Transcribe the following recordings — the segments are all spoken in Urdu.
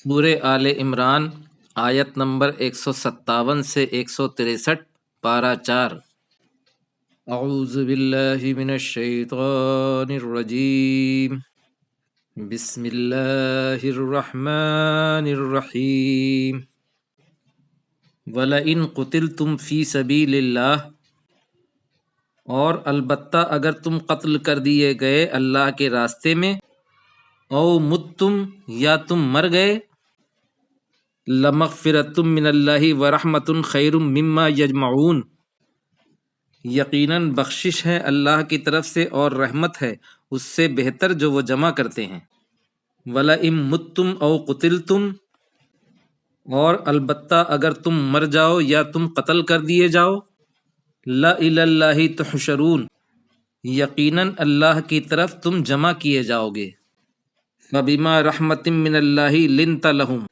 سورہ آل عمران آیت نمبر 157 سے 163 پارہ 4۔ اعوذ باللہ من الشیطان الرجیم، بسم اللہ الرحمن الرحیم۔ وَلَئِن قُتِلْتُمْ فِي سَبِيلِ اللَّهِ، اور البتہ اگر تم قتل کر دیے گئے اللہ کے راستے میں، او متم یا تم مر گئے، لَمَغْفِرَةٌ مِّنَ اللَّهِ وَرَحْمَةٌ خَيْرٌ مِّمَّا يَجْمَعُونَ، یقیناً بخشش ہے اللہ کی طرف سے اور رحمت ہے اس سے بہتر جو وہ جمع کرتے ہیں۔ وَلَئِن مُتُّمْ أَوْ قُتِلْتُمْ، اور البتہ اگر تم مر جاؤ یا تم قتل کر دیے جاؤ، لَإِلَى اللَّهِ تُحْشَرُونَ، یقیناً اللہ کی طرف تم جمع کیے جاؤ گے۔ فَبِمَا رَحْمَةٍ مِّنَ اللَّهِ لِنْتَ لَهُمْ،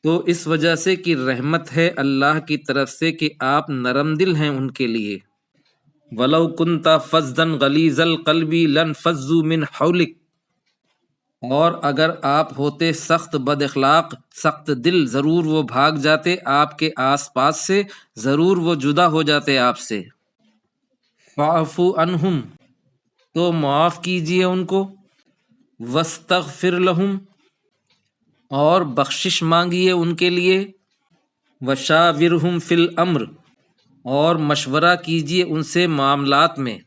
تو اس وجہ سے کہ رحمت ہے اللہ کی طرف سے کہ آپ نرم دل ہیں ان کے لیے۔ وَلَوْ كُنْتَ فَظًّا غَلِيظَ الْقَلْبِ لَانفَضُّوا مِنْ حَوْلِكَ، اور اگر آپ ہوتے سخت بد اخلاق، سخت دل، ضرور وہ بھاگ جاتے آپ کے آس پاس سے، ضرور وہ جدا ہو جاتے آپ سے۔ فَاعْفُ عَنْهُمْ، تو معاف کیجئے ان کو۔ وَاسْتَغْفِرْ لَهُمْ، اور بخشش مانگیے ان کے لیے۔ وَشَاوِرْهُمْ فِي الْأَمْرِ، اور مشورہ کیجیے ان سے معاملات میں۔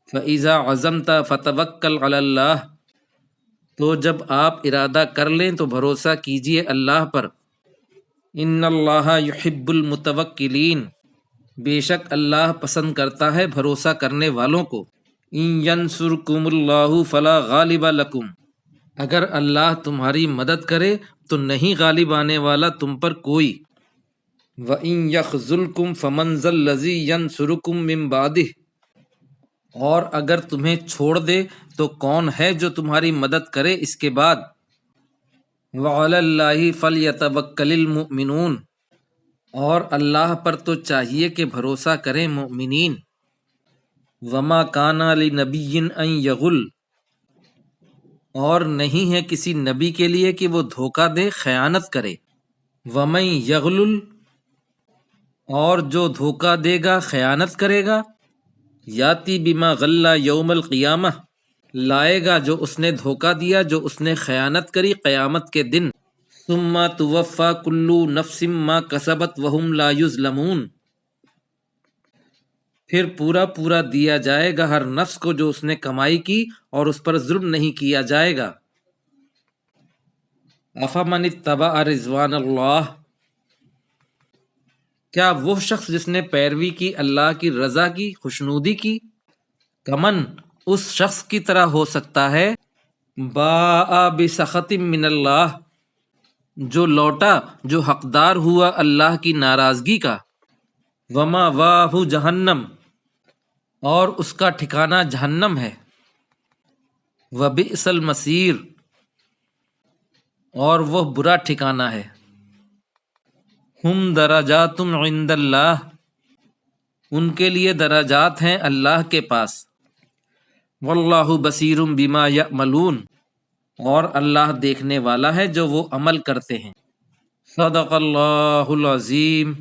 فَإِذَا عَزَمْتَ فَتَوَكَّلْ عَلَى اللَّهِ، تو جب آپ ارادہ کر لیں تو بھروسہ کیجیے اللہ پر۔ إِنَّ اللَّهَ يُحِبُّ الْمُتَوَكِّلِينَ، بے شک اللہ پسند کرتا ہے بھروسہ کرنے والوں کو۔ إِن يَنْصُرْكُمُ اللَّهُ فَلَا غَالِبَ لَكُمْ، اگر اللہ تمہاری مدد کرے تو نہیں غالب آنے والا تم پر کوئی۔ وَإِن يَخْذُلْكُمْ فَمَنْ ذَا الَّذِي يَنْصُرُكُمْ مِنْ بَعْدِهِ، اور اگر تمہیں چھوڑ دے تو کون ہے جو تمہاری مدد کرے اس کے بعد۔ وَعَلَى اللَّهِ فَلْيَتَوَكَّلِ الْمُؤْمِنُونَ، اور اللہ پر تو چاہیے کہ بھروسہ کریں مؤمنین۔ وَمَا كَانَ لِنَبِيٍّ أَن يَغُلَّ، اور نہیں ہے کسی نبی کے لیے کہ وہ دھوکہ دے، خیانت کرے۔ وَمَن يَغْلُلْ، اور جو دھوکہ دے گا، خیانت کرے گا، یاتی بما غلّ یوم القیامہ، لائے گا جو اس نے دھوکہ دیا، جو اس نے خیانت کری قیامت کے دن۔ ثم توفی کل نفس ما کسبت وہم لا یظلمون، پھر پورا پورا دیا جائے گا ہر نفس کو جو اس نے کمائی کی اور اس پر ظلم نہیں کیا جائے گا۔ افمن اتبع رضوان اللہ، کیا وہ شخص جس نے پیروی کی اللہ کی رضا کی، خوشنودی کی، کمن، اس شخص کی طرح ہو سکتا ہے، باء بسخط من اللہ، جو لوٹا، جو حقدار ہوا اللہ کی ناراضگی کا۔ ومأواہ جہنم، اور اس کا ٹھکانہ جہنم ہے۔ وبئس المصیر، اور وہ برا ٹھکانہ ہے۔ ہم درجات عند اللہ، ان کے لیے درجات ہیں اللہ کے پاس۔ واللہ بصیر بما یعملون، اور اللہ دیکھنے والا ہے جو وہ عمل کرتے ہیں۔ صدق اللہ العظیم۔